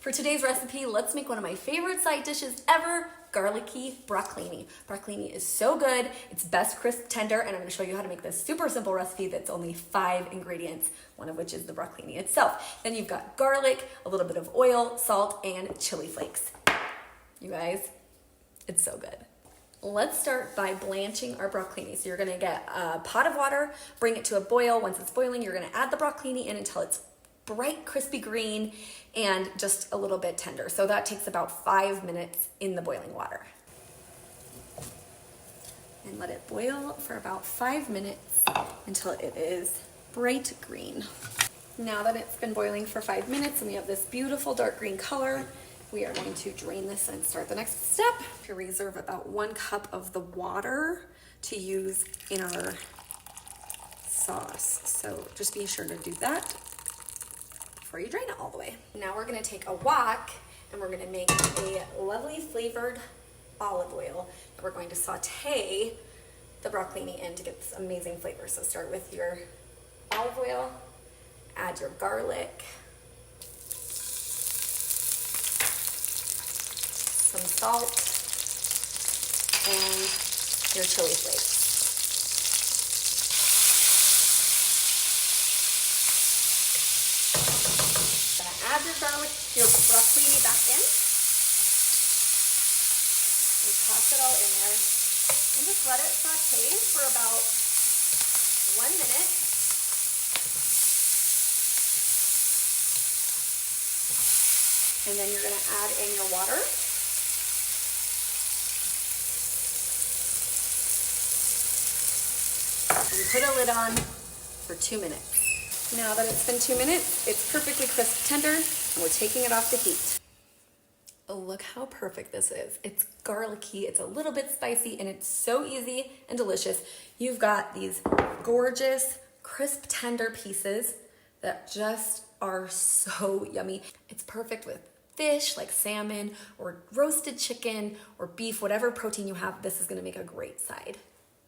For today's recipe, let's make one of my favorite side dishes ever, garlicky broccolini. Broccolini is so good, it's best crisp tender, and I'm gonna show you how to make this super simple recipe that's only 5 ingredients, one of which is the broccolini itself. Then you've got garlic, a little bit of oil, salt, and chili flakes. You guys, it's so good. Let's start by blanching our broccolini. So you're gonna get a pot of water, bring it to a boil. Once it's boiling, you're gonna add the broccolini in until it's bright, crispy green, and just a little bit tender. So that takes about 5 minutes in the boiling water. And let it boil for about 5 minutes until it is bright green. Now that it's been boiling for 5 minutes and we have this beautiful dark green color, we are going to drain this and start the next step. To reserve about 1 cup of the water to use in our sauce. So just be sure to do that before you drain it all the way. Now we're gonna take a wok and we're gonna make a lovely flavored olive oil that we're going to saute the broccolini in to get this amazing flavor. So start with your olive oil, add your garlic, some salt, and your chili flakes. Add your broccolini back in and toss it all in there and just let it saute for about 1 minute. And then you're going to add in your water. And put a lid on for 2 minutes. Now that it's been 2 minutes, it's perfectly crisp tender, and we're taking it off the heat. Oh, look how perfect this is. It's garlicky, it's a little bit spicy, and it's so easy and delicious. You've got these gorgeous, crisp, tender pieces that just are so yummy. It's perfect with fish like salmon or roasted chicken or beef, whatever protein you have. This is gonna make a great side.